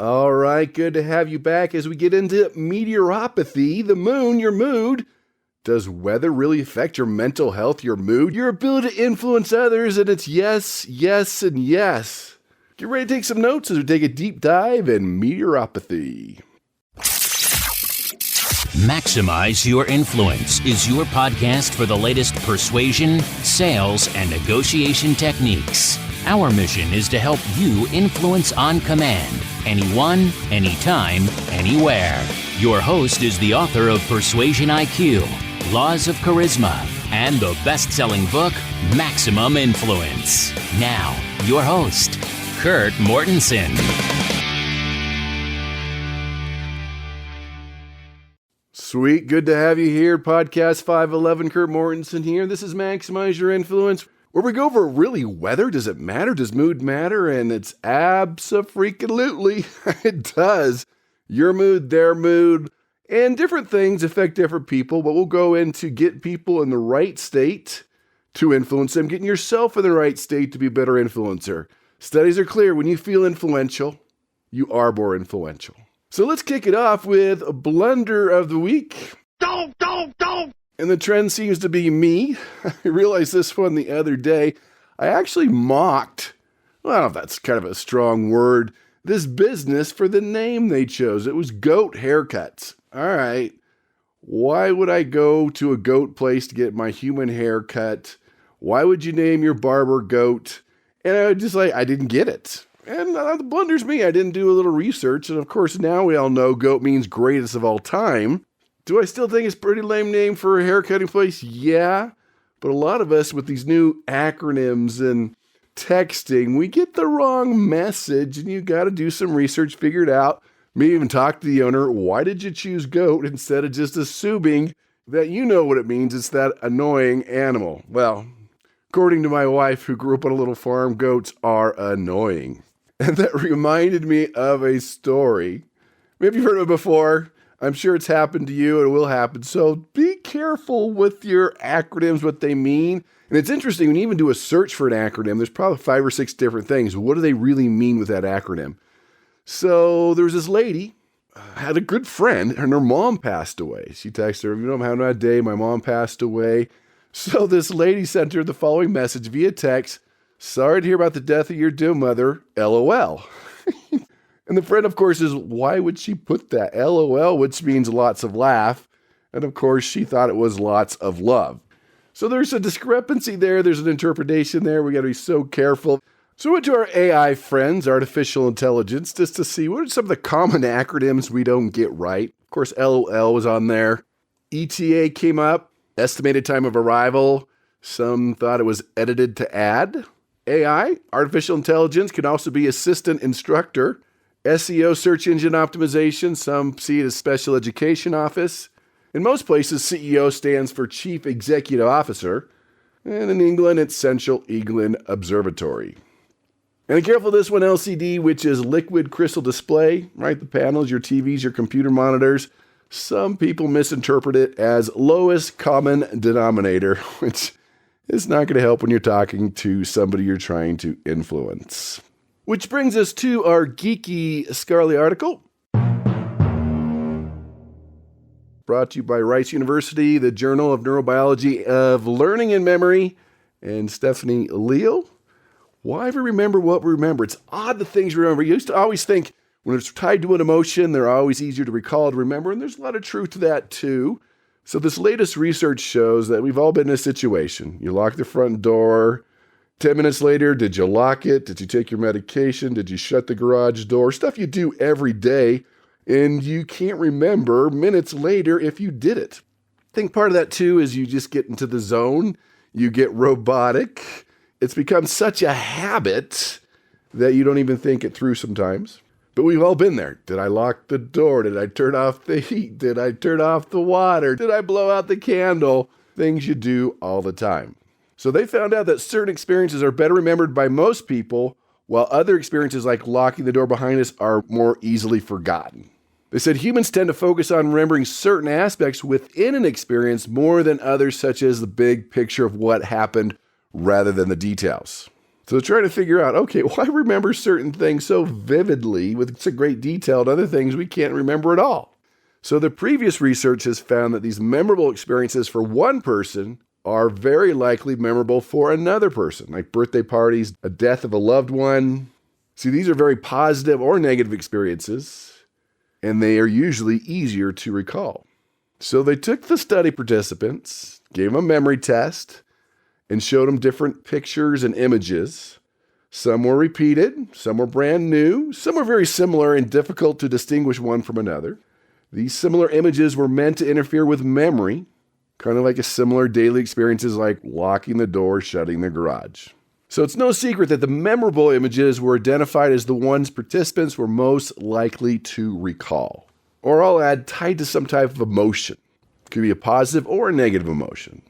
All right, good to have you back as we get into meteoropathy, the moon, your mood. Does weather really affect your mental health, your mood, your ability to influence others? And it's yes, yes, and yes. Get ready to take some notes as we take a deep dive in meteoropathy. Maximize Your Influence is your podcast for the latest persuasion, sales, and negotiation techniques. Our mission is to help you influence on command, anyone, anytime, anywhere. Your host is the author of Persuasion IQ, Laws of Charisma, and the best-selling book, Maximum Influence. Now, your host, Kurt Mortensen. Sweet, good to have you here. Podcast 511, Kurt Mortensen here. This is Maximize Your Influence, where we go over really weather. Does it matter? Does mood matter? And it's abso-freaking-lutely. It does. Your mood, their mood, and different things affect different people, but we'll go into get people in the right state to influence them, getting yourself in the right state to be a better influencer. Studies are clear. When you feel influential, you are more influential. So let's kick it off with a blunder of the week. Don't! And the trend seems to be me. I realized this one the other day. I actually mocked, well, I don't know if that's kind of a strong word, this business for the name they chose. It was Goat Haircuts. All right. Why would I go to a goat place to get my human hair cut? Why would you name your barber Goat? And I was just like, I didn't get it. And the blunder's me. I didn't do a little research. And of course, now we all know goat means greatest of all time. Do I still think it's a pretty lame name for a haircutting place? Yeah. But a lot of us with these new acronyms and texting, we get the wrong message. And you got to do some research, figure it out. Maybe even talk to the owner. Why did you choose goat instead of just assuming that you know what it means? It's that annoying animal. Well, according to my wife, who grew up on a little farm, goats are annoying. And that reminded me of a story. Maybe you've heard of it before. I'm sure it's happened to you and it will happen. So be careful with your acronyms, what they mean. And it's interesting, when you even do a search for an acronym, there's probably 5 or 6 different things. What do they really mean with that acronym? So there was this lady, had a good friend, and her mom passed away. She texted her, I'm having a bad day, my mom passed away. So this lady sent her the following message via text: sorry to hear about the death of your dear mother, LOL. And the friend, of course, is, why would she put that? LOL, which means lots of laugh. And of course, she thought it was lots of love. So there's a discrepancy there. There's an interpretation there. We got to be so careful. So we went to our AI friends, artificial intelligence, just to see what are some of the common acronyms we don't get right. Of course, LOL was on there. ETA came up. Estimated time of arrival. Some thought it was edited to add. AI, artificial intelligence, can also be assistant instructor. SEO, search engine optimization, some see it as special education office. In most places, CEO stands for Chief Executive Officer. And in England, it's Central England Observatory. And careful of this one, LCD, which is liquid crystal display, right? The panels, your TVs, your computer monitors. Some people misinterpret it as lowest common denominator, which is not going to help when you're talking to somebody you're trying to influence. Which brings us to our geeky scholarly article. Brought to you by Rice University, the Journal of Neurobiology of Learning and Memory, and Stephanie Leo. Why we remember what we remember? It's odd the things we remember. You used to always think when it's tied to an emotion, they're always easier to recall, to remember, and there's a lot of truth to that too. So this latest research shows that we've all been in a situation. You lock the front door. 10 minutes later, did you lock it? Did you take your medication? Did you shut the garage door? Stuff you do every day, and you can't remember minutes later if you did it. I think part of that too is you just get into the zone. You get robotic. It's become such a habit that you don't even think it through sometimes. But we've all been there. Did I lock the door? Did I turn off the heat? Did I turn off the water? Did I blow out the candle? Things you do all the time. So they found out that certain experiences are better remembered by most people, while other experiences like locking the door behind us are more easily forgotten. They said humans tend to focus on remembering certain aspects within an experience more than others, such as the big picture of what happened rather than the details. So trying to figure out, okay, why remember certain things so vividly with such great detail and other things we can't remember at all? So the previous research has found that these memorable experiences for one person are very likely memorable for another person, like birthday parties, a death of a loved one. See, these are very positive or negative experiences, and they are usually easier to recall. So they took the study participants, gave them a memory test, and showed them different pictures and images. Some were repeated, some were brand new, some were very similar and difficult to distinguish one from another. These similar images were meant to interfere with memory, kind of like a similar daily experiences like locking the door, shutting the garage. So it's no secret that the memorable images were identified as the ones participants were most likely to recall. Or I'll add, tied to some type of emotion. It could be a positive or a negative emotion.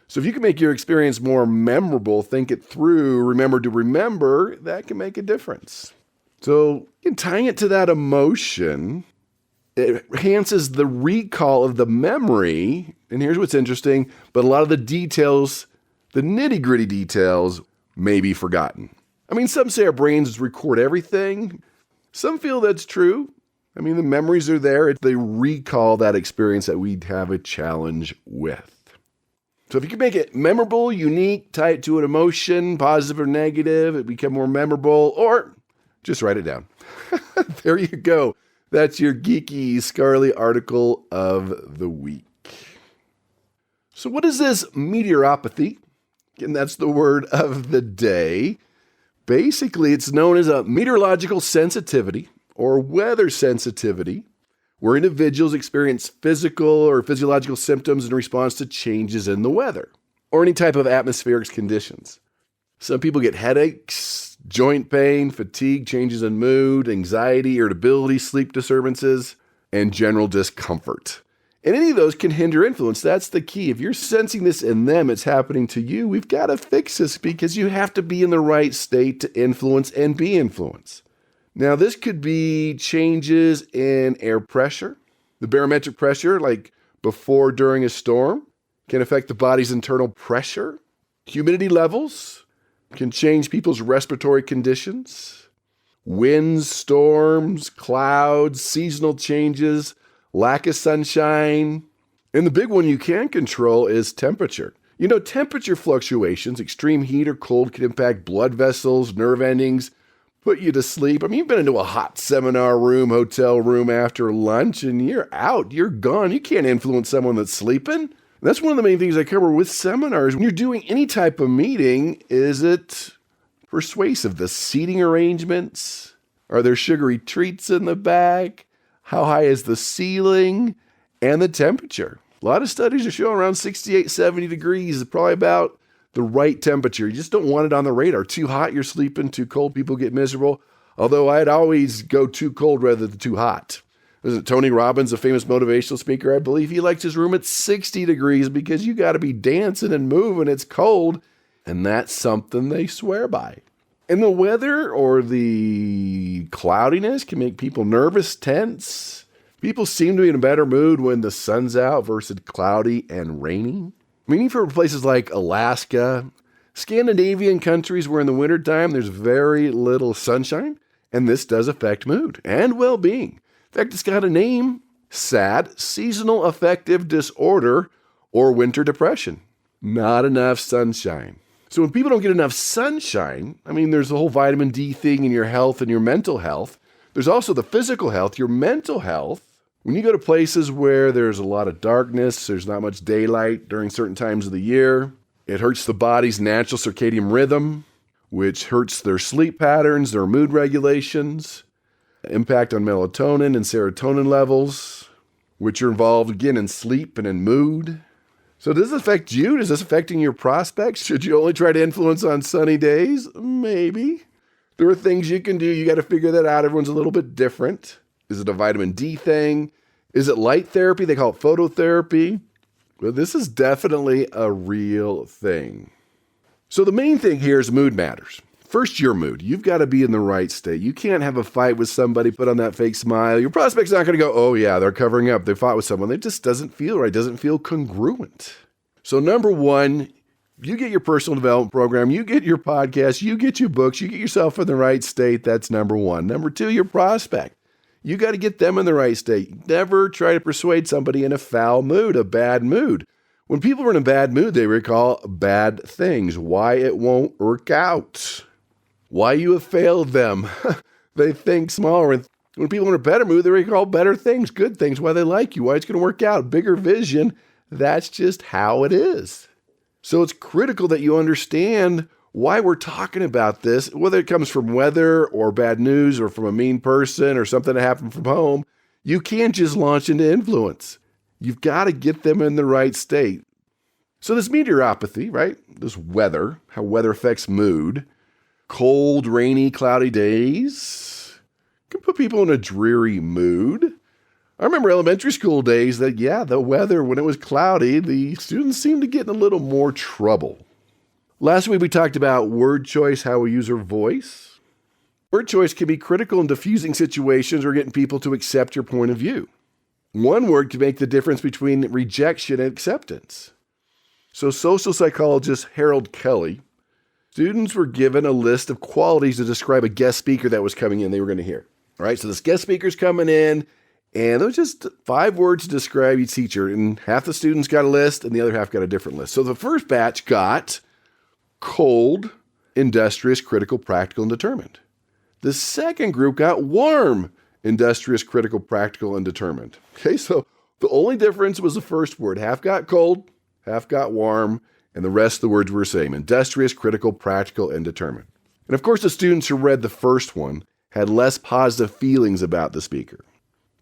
So if you can make your experience more memorable, think it through, remember to remember, that can make a difference. So in tying it to that emotion, it enhances the recall of the memory. And here's what's interesting, but a lot of the details, the nitty-gritty details, may be forgotten. I mean, some say our brains record everything. Some feel that's true. I mean, the memories are there. They recall that experience that we have a challenge with. So if you can make it memorable, unique, tie it to an emotion, positive or negative, it become more memorable, or just write it down. There you go. That's your geeky, scarly article of the week. So what is this meteoropathy? And that's the word of the day. Basically, it's known as a meteorological sensitivity or weather sensitivity, where individuals experience physical or physiological symptoms in response to changes in the weather or any type of atmospheric conditions. Some people get headaches, joint pain, fatigue, changes in mood, anxiety, irritability, sleep disturbances, and general discomfort. And any of those can hinder influence. That's the key. If you're sensing this in them, it's happening to you, we've got to fix this because you have to be in the right state to influence and be influenced. Now, this could be changes in air pressure. The barometric pressure, like before, during a storm, can affect the body's internal pressure. Humidity levels can change people's respiratory conditions. Winds, storms, clouds, seasonal changes, lack of sunshine. And the big one you can control is temperature. You know, temperature fluctuations, extreme heat or cold can impact blood vessels, nerve endings, put you to sleep. I mean, you've been into a hot seminar room, hotel room after lunch, and you're out, you're gone. You can't influence someone that's sleeping. That's one of the main things I cover with seminars. When you're doing any type of meeting, is it persuasive? The seating arrangements? Are there sugary treats in the back? How high is the ceiling? And the temperature. A lot of studies are showing around 68, 70 degrees is probably about the right temperature. You just don't want it on the radar. Too hot, you're sleeping. Too cold, people get miserable. Although I'd always go too cold rather than too hot. Isn't Tony Robbins, a famous motivational speaker? I believe he likes his room at 60 degrees because you got to be dancing and moving. It's cold. And that's something they swear by. And the weather or the cloudiness can make people nervous, tense. People seem to be in a better mood when the sun's out versus cloudy and rainy. Meaning for places like Alaska, Scandinavian countries where in the wintertime there's very little sunshine, and this does affect mood and well-being. In fact, it's got a name, SAD, Seasonal Affective Disorder, or winter depression. Not enough sunshine. So when people don't get enough sunshine, I mean, there's the whole vitamin D thing in your health and your mental health. There's also the physical health, your mental health. When you go to places where there's a lot of darkness, there's not much daylight during certain times of the year, it hurts the body's natural circadian rhythm, which hurts their sleep patterns, their mood regulations, impact on melatonin and serotonin levels, which are involved again in sleep and in mood. So does this affect you? Is this affecting your prospects? Should you only try to influence on sunny days? Maybe. There are things you can do. You got to figure that out. Everyone's a little bit different. Is it a vitamin D thing? Is it light therapy? They call it phototherapy. Well, this is definitely a real thing. So the main thing here is mood matters. First, your mood. You've got to be in the right state. You can't have a fight with somebody, put on that fake smile. Your prospect's not going to go, oh yeah, they're covering up. They fought with someone. It just doesn't feel right. Doesn't feel congruent. So number one, You get your personal development program, you get your podcast, you get your books, you get yourself in the right state. That's number one. Number two, your prospect. You got to get them in the right state. Never try to persuade somebody in a foul mood, a bad mood. When people are in a bad mood, they recall bad things, why it won't work out, why you have failed them. They think smaller. When people are in a better mood, they recall better things, good things, why they like you, why it's going to work out, bigger vision. That's just how it is. So it's critical that you understand why we're talking about this, whether it comes from weather or bad news or from a mean person or something that happened from home. You can't just launch into influence. You've got to get them in the right state. So this meteoropathy, right? This weather, how weather affects mood, cold, rainy, cloudy days can put people in a dreary mood. I remember elementary school days that, the weather, when it was cloudy, the students seemed to get in a little more trouble. Last week we talked about word choice, how we use our voice. Word choice can be critical in diffusing situations or getting people to accept your point of view. One word can make the difference between rejection and acceptance. So social psychologist Harold Kelly, students were given a list of qualities to describe a guest speaker that was coming in they were going to hear. All right, so this guest speaker's coming in, and there was just 5 words to describe each teacher, and half the students got a list, and the other half got a different list. So the first batch got cold, industrious, critical, practical, and determined. The second group got warm, industrious, critical, practical, and determined. Okay, so the only difference was the first word. Half got cold, half got warm, and the rest of the words were the same: industrious, critical, practical, and determined. And of course, the students who read the first one had less positive feelings about the speaker.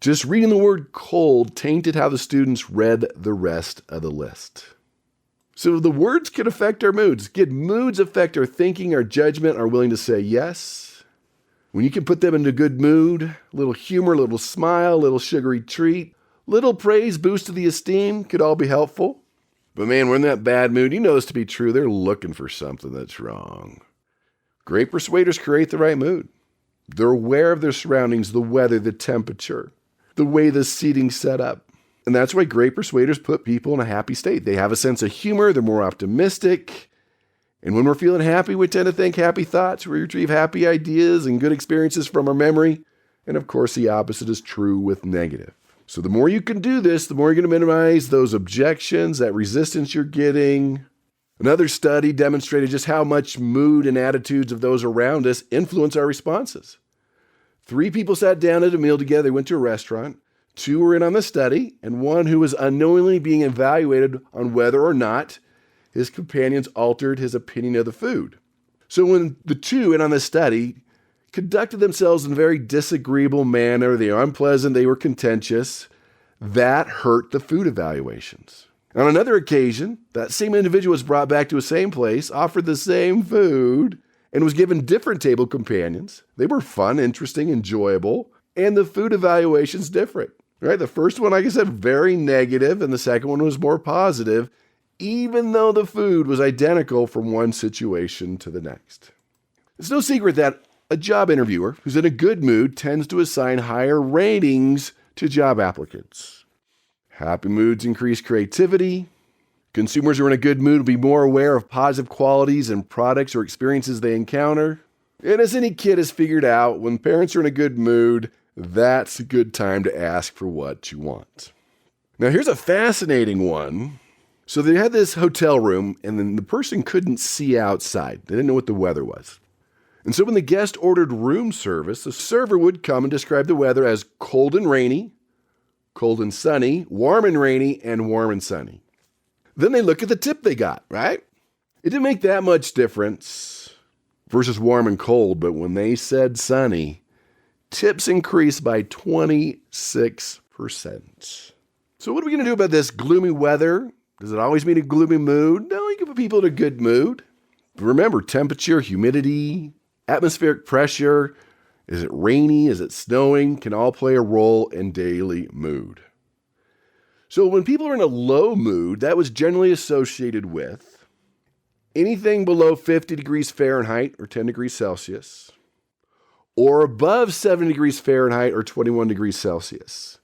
Just reading the word cold tainted how the students read the rest of the list. So the words can affect our moods. Good moods affect our thinking, our judgment, our willing to say yes. When you can put them in a good mood, a little humor, a little smile, a little sugary treat, little praise, boost to the esteem could all be helpful. But man, we're in that bad mood. You know this to be true. They're looking for something that's wrong. Great persuaders create the right mood. They're aware of their surroundings, the weather, the temperature, the way the seating's set up. And that's why great persuaders put people in a happy state. They have a sense of humor. They're more optimistic. And when we're feeling happy, we tend to think happy thoughts. We retrieve happy ideas and good experiences from our memory. And of course, the opposite is true with negative. So the more you can do this, the more you're going to minimize those objections, that resistance you're getting. Another study demonstrated just how much mood and attitudes of those around us influence our responses. 3 people sat down at a meal together. They went to a restaurant. 2 were in on the study, and 1 who was unknowingly being evaluated on whether or not his companions altered his opinion of the food. So when the 2 in on the study conducted themselves in a very disagreeable manner, they were unpleasant, they were contentious, that hurt the food evaluations. On another occasion, that same individual was brought back to the same place, offered the same food, and was given different table companions. They were fun, interesting, enjoyable, and the food evaluation's different. Right? The first one, like I said, very negative, and the second one was more positive, even though the food was identical from one situation to the next. It's no secret that a job interviewer who's in a good mood tends to assign higher ratings to job applicants. Happy moods increase creativity. Consumers who are in a good mood will be more aware of positive qualities in products or experiences they encounter. And as any kid has figured out, when parents are in a good mood, that's a good time to ask for what you want. Now, here's a fascinating one. So they had this hotel room, and then the person couldn't see outside. They didn't know what the weather was. And so when the guest ordered room service, the server would come and describe the weather as cold and rainy, cold and sunny, warm and rainy, and warm and sunny. Then they look at the tip they got, right? It didn't make that much difference versus warm and cold, but when they said sunny, tips increased by 26%. So what are we going to do about this gloomy weather? Does it always mean a gloomy mood? No, you can put people in a good mood. But remember, temperature, humidity, atmospheric pressure, is it rainy, is it snowing, can all play a role in daily mood. So when people are in a low mood, that was generally associated with anything below 50 degrees Fahrenheit or 10 degrees Celsius, or above 70 degrees Fahrenheit or 21 degrees Celsius.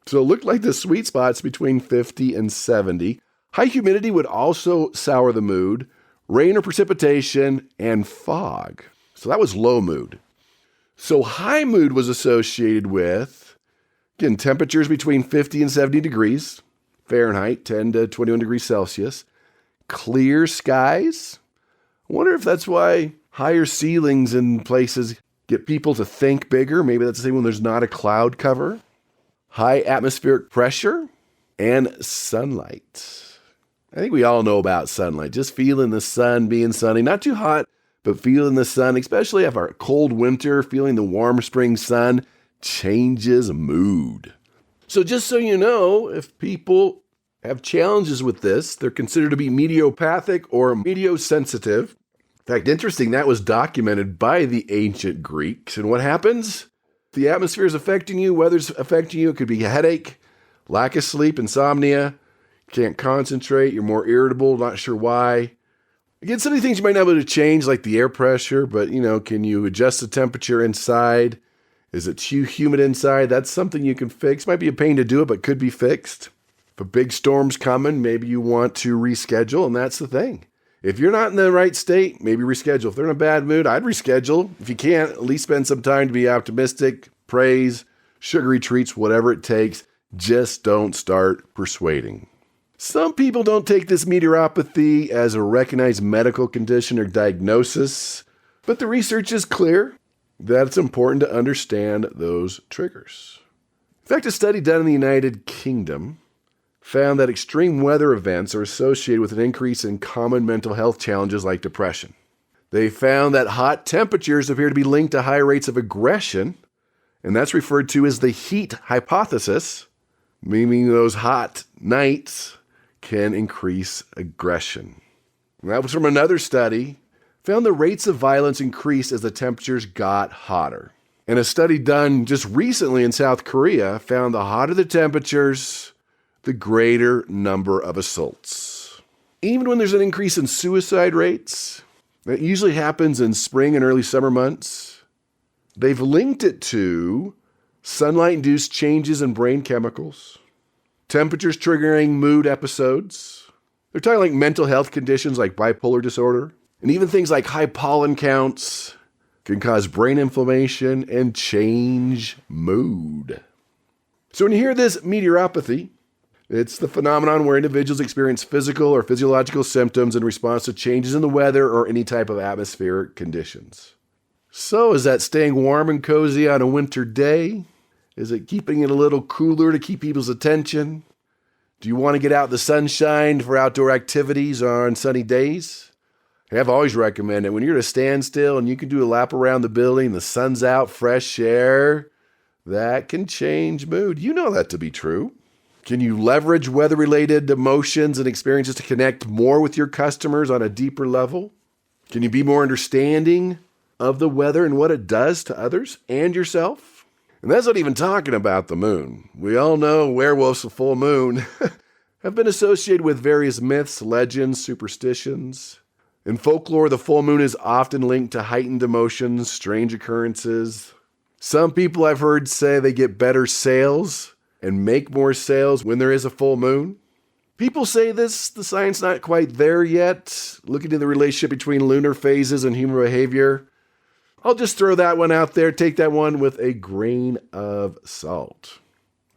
So it looked like the sweet spot's between 50 and 70. High humidity would also sour the mood, rain or precipitation, and fog. So that was low mood. So high mood was associated with, again, temperatures between 50 and 70 degrees Fahrenheit, 10 to 21 degrees Celsius, clear skies. I wonder if that's why higher ceilings in places get people to think bigger. Maybe that's the same when there's not a cloud cover. High atmospheric pressure and sunlight. I think we all know about sunlight. Just feeling the sun, being sunny, not too hot, but feeling the sun, especially after a cold winter, feeling the warm spring sun changes mood. So just so you know, if people have challenges with this, they're considered to be meteoropathic or meteosensitive. In fact, interesting, that was documented by the ancient Greeks. And what happens? If the atmosphere is affecting you, weather's affecting you, it could be a headache, lack of sleep, insomnia, can't concentrate, you're more irritable, not sure why. Again, some of the things you might not be able to change, like the air pressure, but, can you adjust the temperature inside? Is it too humid inside? That's something you can fix. Might be a pain to do it, but could be fixed. If a big storm's coming, maybe you want to reschedule, and that's the thing. If you're not in the right state, maybe reschedule. If they're in a bad mood, I'd reschedule. If you can't, at least spend some time to be optimistic, praise, sugary treats, whatever it takes. Just don't start persuading. Some people don't take this meteoropathy as a recognized medical condition or diagnosis, but the research is clear that it's important to understand those triggers. In fact, a study done in the United Kingdom found that extreme weather events are associated with an increase in common mental health challenges like depression. They found that hot temperatures appear to be linked to high rates of aggression, and that's referred to as the heat hypothesis, meaning those hot nights can increase aggression. And that was from another study, found the rates of violence increased as the temperatures got hotter. And a study done just recently in South Korea found the hotter the temperatures, the greater number of assaults. Even when there's an increase in suicide rates, that usually happens in spring and early summer months, they've linked it to sunlight-induced changes in brain chemicals, temperatures triggering mood episodes. They're talking like mental health conditions like bipolar disorder, and even things like high pollen counts can cause brain inflammation and change mood. So when you hear this meteoropathy, it's the phenomenon where individuals experience physical or physiological symptoms in response to changes in the weather or any type of atmospheric conditions. So is that staying warm and cozy on a winter day? Is it keeping it a little cooler to keep people's attention? Do you want to get out in the sunshine for outdoor activities on sunny days? I've always recommended when you're at a standstill and you can do a lap around the building, the sun's out, fresh air, that can change mood. You know that to be true. Can you leverage weather-related emotions and experiences to connect more with your customers on a deeper level? Can you be more understanding of the weather and what it does to others and yourself? And that's not even talking about the moon. We all know werewolves, the full moon, have been associated with various myths, legends, superstitions. In folklore, the full moon is often linked to heightened emotions, strange occurrences. Some people I've heard say they get better sales and make more sales when there is a full moon. People say this, the science not quite there yet, looking at the relationship between lunar phases and human behavior. I'll just throw that one out there, take that one with a grain of salt.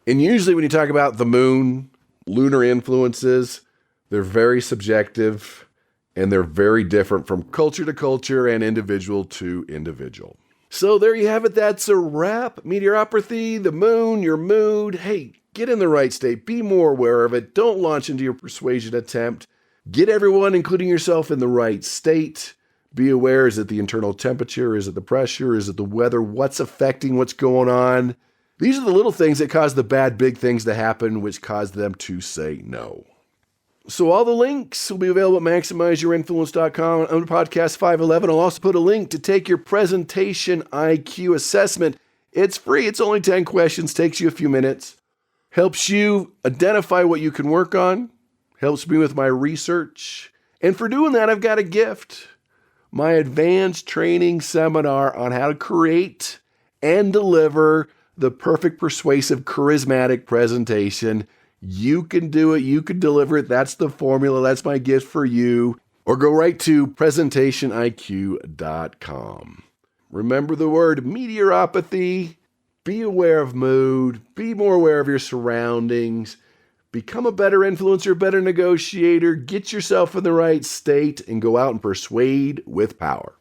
And usually when you talk about the moon, lunar influences, they're very subjective and they're very different from culture to culture and individual to individual. So there you have it. That's a wrap. Meteoropathy, the moon, your mood. Hey, get in the right state. Be more aware of it. Don't launch into your persuasion attempt. Get everyone, including yourself, in the right state. Be aware. Is it the internal temperature? Is it the pressure? Is it the weather? What's affecting what's going on? These are the little things that cause the bad big things to happen, which cause them to say no. So all the links will be available at MaximizeYourInfluence.com under Podcast 511. I'll also put a link to take your presentation IQ assessment. It's free. It's only 10 questions. Takes you a few minutes. Helps you identify what you can work on. Helps me with my research. And for doing that, I've got a gift. My advanced training seminar on how to create and deliver the perfect persuasive charismatic presentation. You can do it. You can deliver it. That's the formula. That's my gift for you. Or go right to presentationiq.com. Remember the word meteoropathy. Be aware of mood. Be more aware of your surroundings. Become a better influencer, better negotiator. Get yourself in the right state and go out and persuade with power.